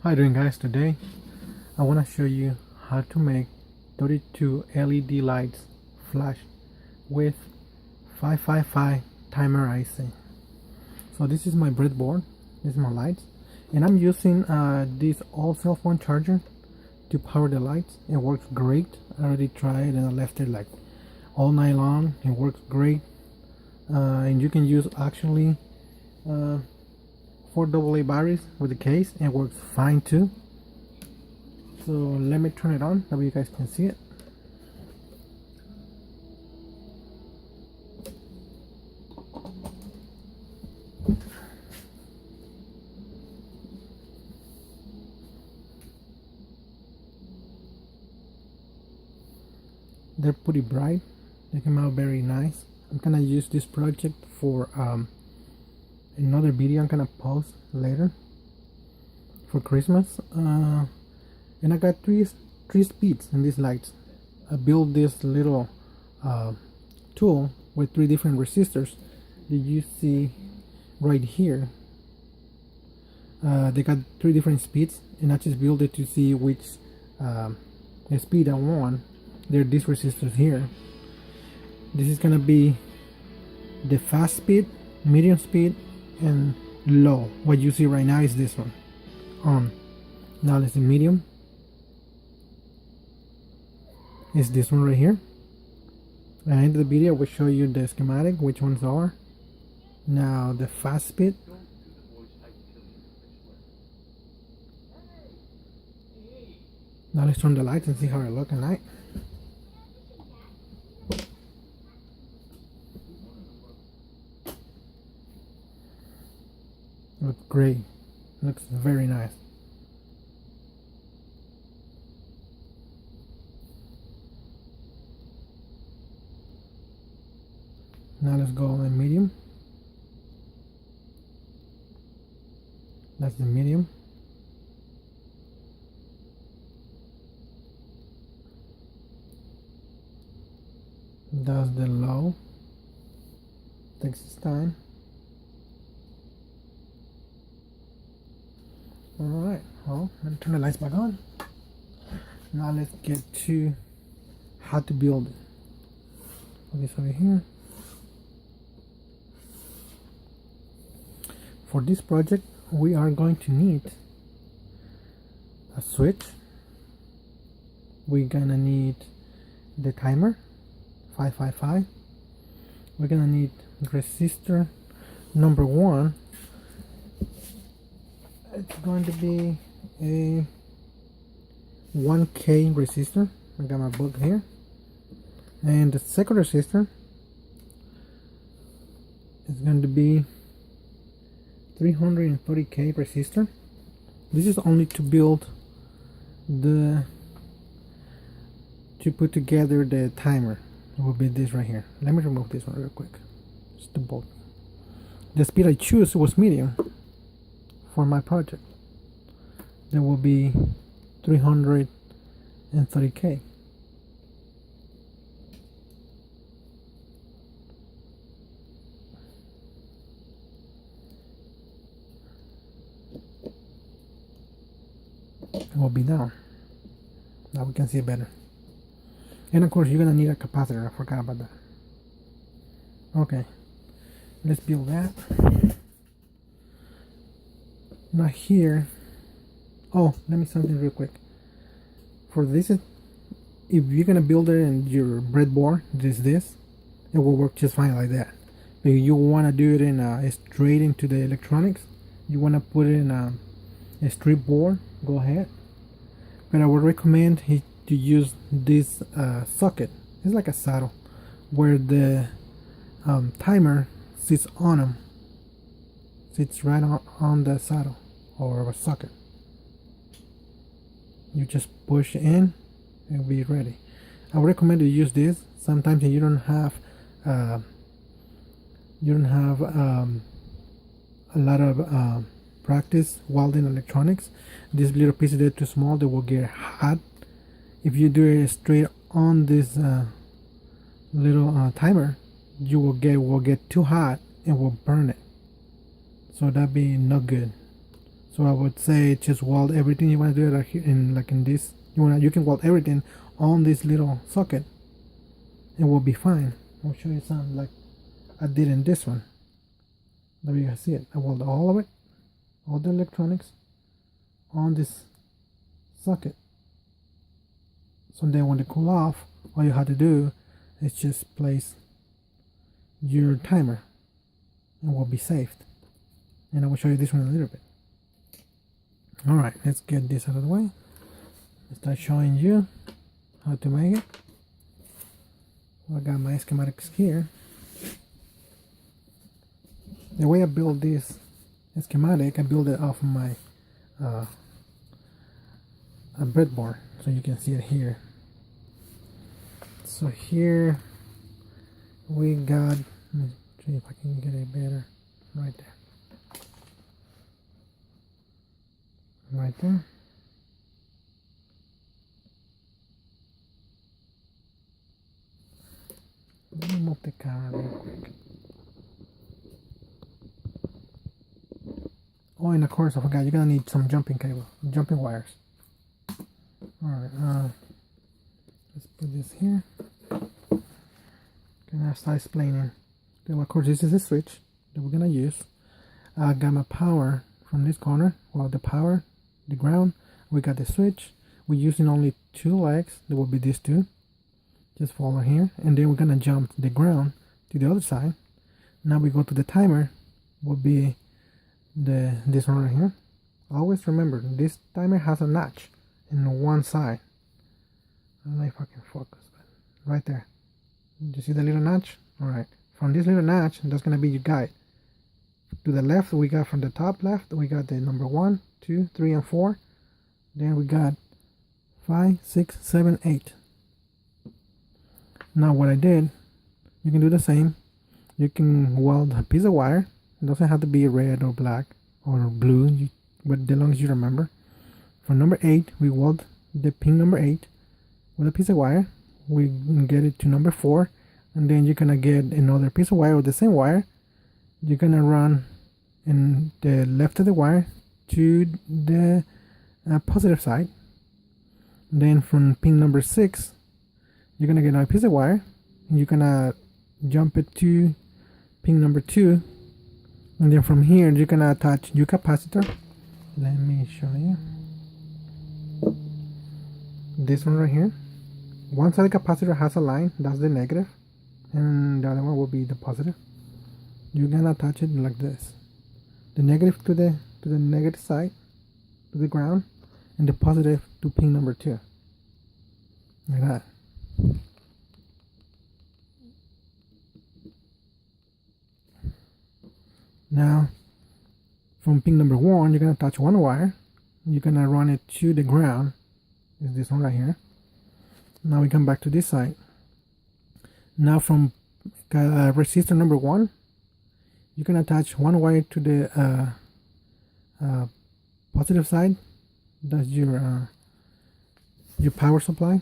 How you doing, guys? Today I want to show you how to make 32 LED lights flash with 555 timer IC. So this is my breadboard, this is my lights, and I'm using this old cell phone charger to power the lights. It works great. I already tried and I left it like all night long. It works great, and you can use actually 4 AA batteries with the case, and it works fine too. So let me turn it on, that way you guys can see it. They're pretty bright, they came out very nice. I'm gonna use this project for another video I'm gonna post later for Christmas, and I got three speeds in these lights. I built this little tool with 3 different resistors that you see right here. They got 3 different speeds, and I just built it to see which speed I want. There are these resistors here. This is gonna be the fast speed, medium speed, and low. What you see right now is this one on. Now let's see medium. Is this one right here. At the end of the video I will show you the schematic, which ones are. Now the fast speed. Now let's turn the lights and see how it looks at night. Looks great. Looks very nice. Now let's go on medium. That's the medium. That's the low. Takes its time. Alright, well, let me turn the lights back on. Now let's get to how to build it. Put this over here. For this project, we are going to need a switch. We're gonna need the timer, 555. We're gonna need resistor number 1. It's going to be a 1K resistor. I got my book here. And the second resistor is going to be 330K resistor. This is only to build to put together the timer. It will be this right here. Let me remove this one real quick. Just the bolt. The speed I choose was medium for my project. There will be 330K. It will be down. Now we can see it better. And of course you're gonna need a capacitor. I forgot about that. Okay, let's build that. Now here, oh, let me something real quick. For this, if you're gonna build it in your breadboard, this, it will work just fine like that. But you wanna do it in straight into the electronics. You wanna put it in a strip board. Go ahead. But I would recommend to use this socket. It's like a saddle, where the timer sits on them. Sits right on the saddle or a socket. You just push in, it'll be ready. I would recommend to use this. Sometimes you don't have a lot of practice welding electronics. This little piece is too small, they will get hot. If you do it straight on this little timer, you will get too hot and will burn it. So that'd be not good. So I would say just weld everything. You want to do it like here in this. You can weld everything on this little socket. It will be fine. I'll show you some like I did in this one. There you can see it. I welded all of it, all the electronics on this socket. So then when they cool off, all you have to do is just place your timer and will be saved. And I will show you this one in a little bit. Alright, let's get this out of the way. I'll start showing you how to make it. I got my schematics here. The way I build this schematic, I build it off of my a breadboard, so you can see it here. So here we got, let me see if I can get it better, right there. Right there. Let me move the camera real quick. Oh, and of course I forgot, you're gonna need some jumping wires. Alright, let's put this here. Gonna start explaining. Okay, well, of course this is the switch that we're gonna use. I got my power from this corner. Well, the power, the ground, we got the switch. We're using only 2 legs. There will be these 2. Just follow here, and then we're gonna jump the ground to the other side. Now we go to the timer. Will be this one right here. Always remember, this timer has a notch in one side. I don't know if I can focus, but right there. You see the little notch? Alright. From this little notch, that's gonna be your guide. To the left, we got from the top left, we got the number 1, 2, 3, and 4. Then we got 5, 6, 7, 8. Now what I did, you can do the same. You can weld a piece of wire. It doesn't have to be red or black or blue, but as long as you remember. For number 8, we weld the pin number 8 with a piece of wire. We get it to number 4, and then you're gonna get another piece of wire with the same wire. You're gonna run in the left of the wire to the positive side. Then from pin number 6, you're gonna get another piece of wire, and you're gonna jump it to pin number 2, and then from here you're gonna attach your capacitor. Let me show you this one right here. One side of the capacitor has a line, that's the negative, and the other one will be the positive. You're gonna attach it like this: the negative to the negative side, to the ground, and the positive to pin number 2, like that. Now from pin number 1, you're gonna touch one wire. You're gonna run it to the ground. Is this one right here. Now we come back to this side. Now from resistor number 1, you can attach one wire to the positive side. That's your power supply,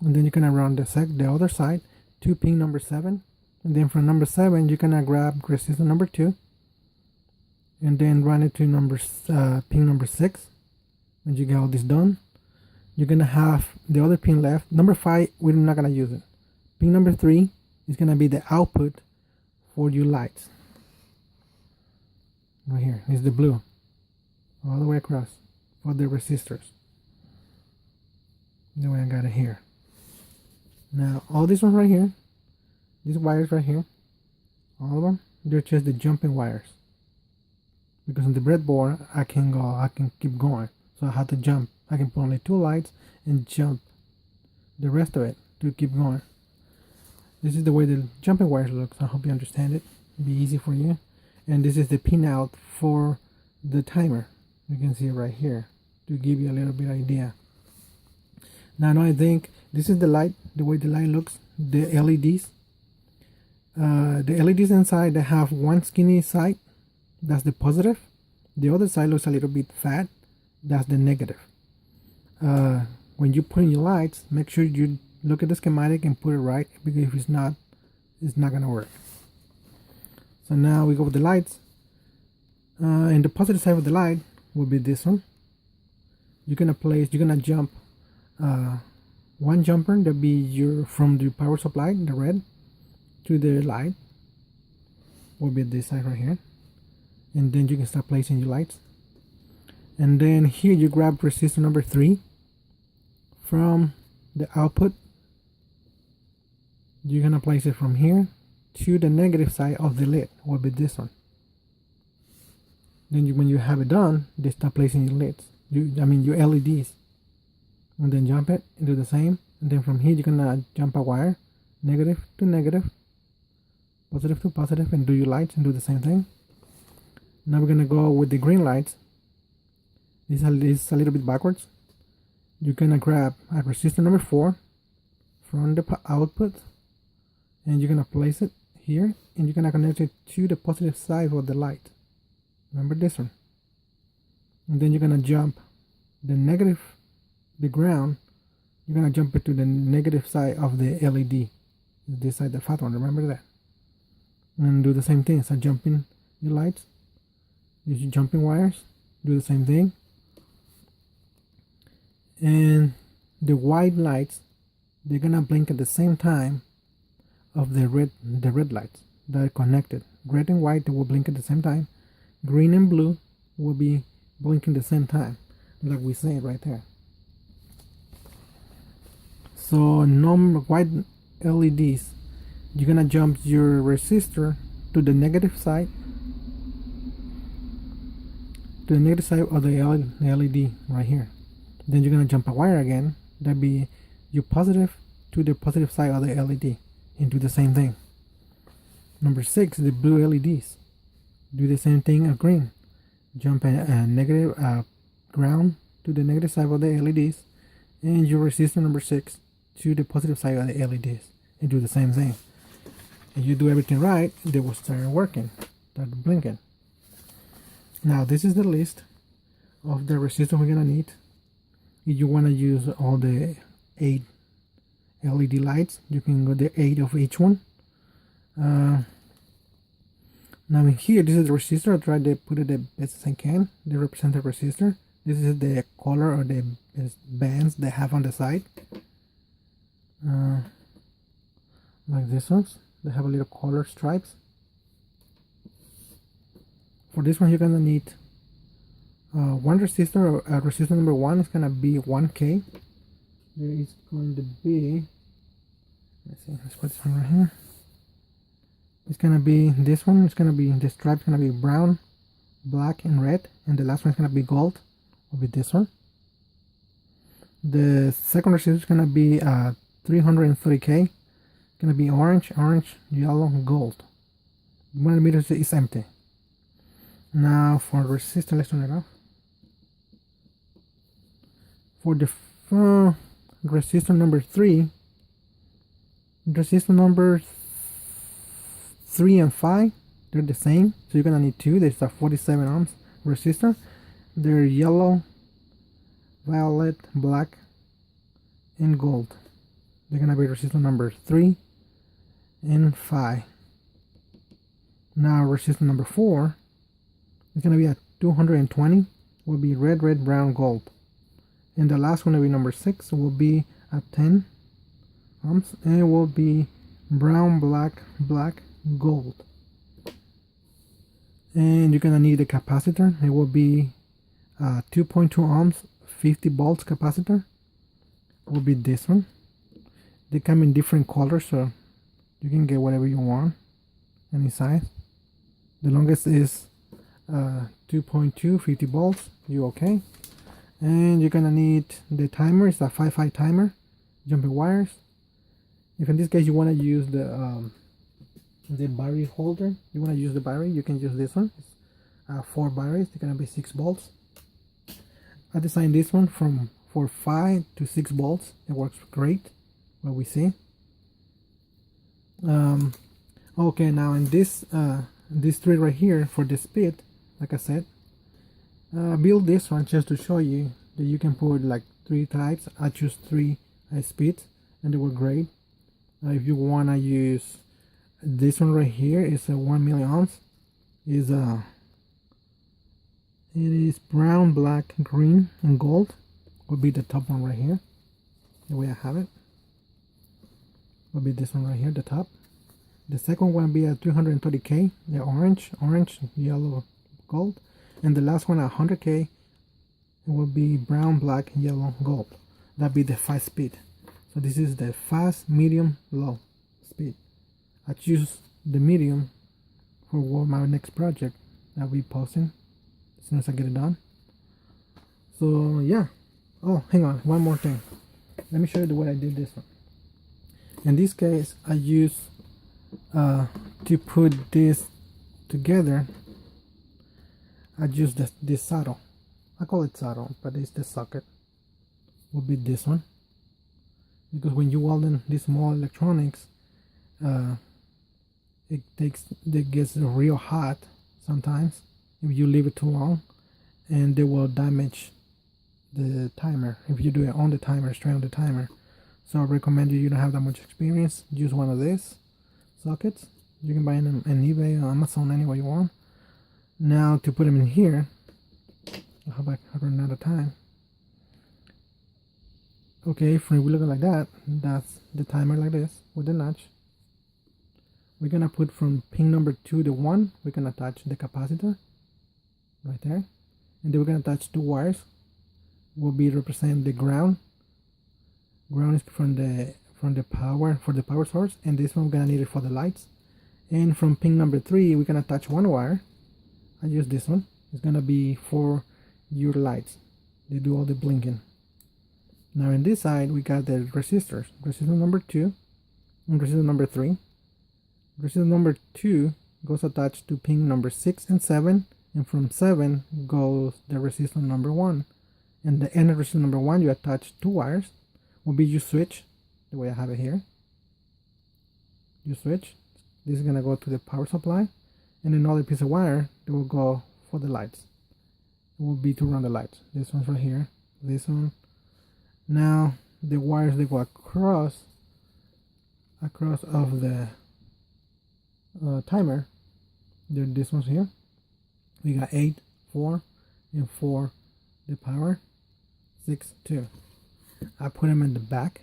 and then you're gonna run the other side to pin number 7, and then from number 7 you're gonna grab resistor number 2, and then run it to pin number 6. When you get all this done, you're gonna have the other pin left. Number 5, we're not gonna use it. Pin number 3 is gonna be the output for your lights. Right here is the blue, all the way across for the resistors. The way I got it here. Now all these ones right here, these wires right here, all of them, they're just the jumping wires. Because on the breadboard, I can keep going. So I have to jump. I can put only 2 lights and jump the rest of it to keep going. This is the way the jumping wires looks. I hope you understand it. It'll be easy for you. And this is the pin out for the timer. You can see it right here to give you a little bit idea. Now I think this is the light, the way the light looks, the LEDs. The LEDs inside, they have one skinny side, that's the positive. The other side looks a little bit fat, that's the negative. When you put in your lights, make sure you look at the schematic and put it right, because if it's not gonna work. So now we go with the lights. In the positive side of the light, will be this one. You're gonna jump one jumper that be from the power supply, the red, to the light, will be this side right here, and then you can start placing your lights. And then here you grab resistor number 3 from the output. You're gonna place it from here to the negative side of the lid, will be this one. Then when you have it done, they start placing your lids, your LEDs, and then jump it and do the same. And then from here you're gonna jump a wire, negative to negative, positive to positive, and do your lights and do the same thing. Now we're gonna go with the green lights. This is a little bit backwards. You're gonna grab a resistor number 4 from the output, and you're gonna place it here, and you're gonna connect it to the positive side of the light. Remember this one. And then you're gonna jump the ground. You're gonna jump it to the negative side of the LED. This side, the fat one. Remember that. And do the same thing. So jumping your lights. Use your jumping wires. Do the same thing. And the white lights, they're gonna blink at the same time of the red lights that are connected. Red and white, they will blink at the same time. Green and blue will be blinking at the same time, like we say right there. So no white LEDs. You're gonna jump your resistor to the negative side, of the LED right here. Then you're gonna jump a wire again, that be your positive to the positive side of the LED, and do the same thing. Number 6, the blue LEDs. Do the same thing as green. Jump a negative ground to the negative side of the LEDs, and your resistor number 6 to the positive side of the LEDs, and do the same thing. If you do everything right, they will start working, start blinking. Now this is the list of the resistors we're gonna need. If you want to use all the 8 LED lights, you can go the 8 of each one. Now in here, this is the resistor. I tried to put it the best as I can. They represent the resistor. This is the color or the bands they have on the side. Like this ones. They have a little color stripes. For this one, you're gonna need one resistor. Resistor number 1 is gonna be 1K. There is going to be, let's put this one right here. It's gonna be this one. It's gonna be, the stripe is gonna be brown, black, and red, and the last one is gonna be gold. Will be this one. The second resistor is gonna be 330K. It's gonna be orange, yellow, gold. 1 meter is empty. Now for resistor, let's turn it off. For the resistor number 3, resistor number 3 and 5, they're the same, so you're gonna need 2. There's a 47 ohms resistor. They're yellow, violet, black, and gold. They're gonna be resistor number 3 and 5. Now resistor number 4 is gonna be at 220. Will be red, brown, gold. And the last one will be number 6, will be at 10 ohms, and it will be brown, black, gold. And you're gonna need a capacitor. It will be 2.2 ohms, 50 volts capacitor. It will be this one. They come in different colors, so you can get whatever you want, any size. The longest is 2.2, 50 volts. You okay? And you're gonna need the timer. It's a 5 timer, jumping wires. If in this case you want to use the battery holder, you want to use the battery, you can use this one. It's 4 batteries. They're gonna be 6 volts. I designed this one for 5 to 6 volts. It works great. What we see. Okay, now in this tree right here for the speed, like I said, build this one just to show you that you can put like 3 types. I choose 3 speeds, and they were great. If you want to use this one right here, it's a 1 milliamps, is It is brown, black, green, and gold. Will be the top one right here. The way I have it will be this one right here, the top. The second one will be at 330K, the orange, yellow, gold. And the last one at 100K, it will be brown, black, yellow, gold. That'll be the 5-speed. So this is the fast, medium, low speed. I choose the medium for my next project I'll be posting as soon as I get it done. So yeah. Oh, hang on, one more thing. Let me show you the way I did this one. In this case, I use to put this together. I use this saddle. I call it saddle, but it's the socket. Will be this one, because when you weld in these small electronics, it gets real hot sometimes if you leave it too long, and they will damage the timer if you do it on the timer, straight on the timer. So I recommend you don't have that much experience, use one of these sockets. You can buy them on eBay or Amazon, anywhere you want. Now to put them in here, I hope I run out of time. Okay, if we look like that, that's the timer like this with the notch. We're gonna put from pin number 2 to 1, we're gonna attach the capacitor right there, and then we're gonna attach 2 wires. Will be represent the ground. Ground is from the power, for the power source, and this one we're gonna need it for the lights. And from pin number 3, we're gonna attach 1 wire. I use this one. It's gonna be for your lights. They do all the blinking. Now in this side we got the resistors. Resistor number 2 and resistor number 3. Resistor number 2 goes attached to pin number 6 and 7, and from 7 goes the resistor number 1. And the end of resistor number 1, you attach 2 wires. Will be you switch, the way I have it here. You switch. This is gonna go to the power supply, and another piece of wire that will go for the lights. It will be to run the lights. This one's right here. This one. Now the wires they go across of the timer. They're this ones here. We got 8, 4, and 4 the power, 6, 2. I put them in the back.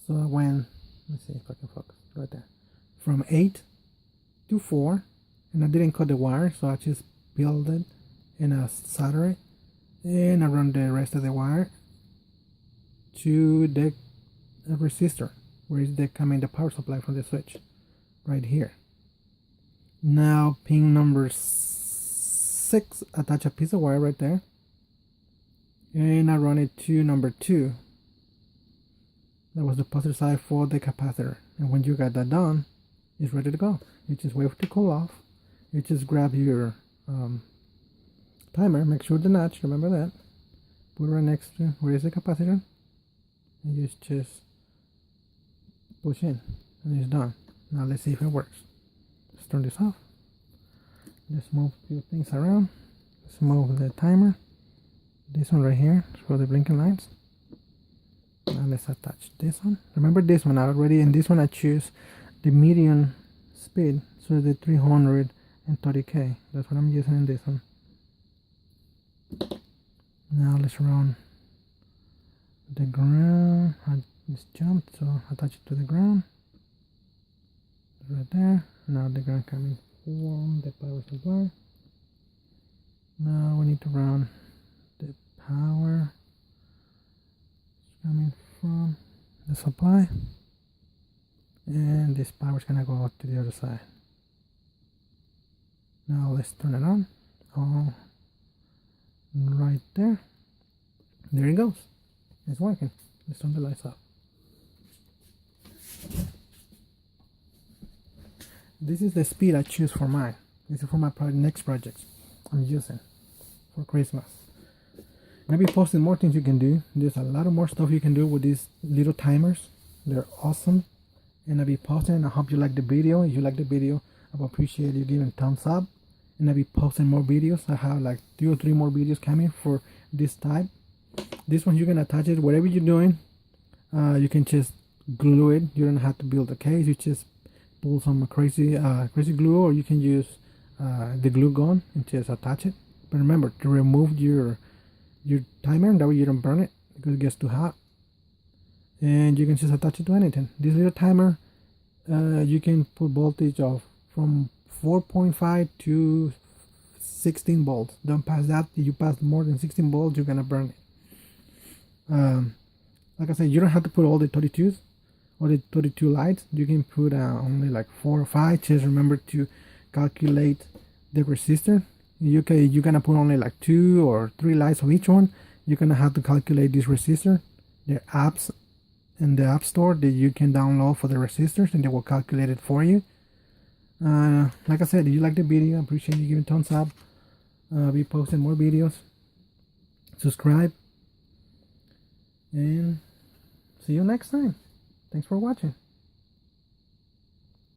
So when, let's see if I can focus right there. From 8 to 4, and I didn't cut the wire, so I just build it and I solder it, and I run the rest of the wire to the resistor, where is the coming the power supply from the switch, right here. Now pin number 6, attach a piece of wire right there, and I run it to number 2. That was the positive side for the capacitor, and when you got that done, it's ready to go. You just wait for it to cool off. You just grab your timer, make sure the notch, remember that, put it right next to where is the capacitor, and you just push in, and it's done. Now let's see if it works. Let's turn this off. Just move a few things around. Let's move the timer. This one right here for the blinking lights. Now let's attach this one. Remember this one already, and this one I choose the medium speed, so the 330K. That's what I'm using in this one. Now let's run the ground. I just jumped, so attach it to the ground. Right there. Now the ground coming from the power supply. Now we need to run the power coming from the supply, and this power is gonna go to the other side. Now let's turn it on. Right there. There it goes. It's working. Let's turn the lights off. This is the speed I choose for mine. This is for my next project I'm using for Christmas. Maybe posting more things you can do. There's a lot of more stuff you can do with these little timers. They're awesome. And I'll be posting. I hope you like the video. If you like the video, I will appreciate you giving a thumbs up. And I'll be posting more videos. I have like 2 or 3 more videos coming for this type. This one you can attach it whatever you're doing. You can just glue it. You don't have to build a case. You just pull some crazy glue, or you can use the glue gun and just attach it. But remember to remove your timer, that way you don't burn it because it gets too hot. And you can just attach it to anything. This little timer, you can put voltage of from 4.5 to 16 volts. Don't pass that. If you pass more than 16 volts, you're gonna burn it. Like I said, you don't have to put all the 32s or the 32 lights. You can put only like 4 or 5. Just remember to calculate the resistor. You're gonna put only like 2 or 3 lights of each one. You're gonna have to calculate this resistor. There are apps in the app store that you can download for the resistors, and they will calculate it for you. Like I said, if you like the video, I appreciate you giving thumbs up. I'll be posting more videos. Subscribe, and see you next time. Thanks for watching.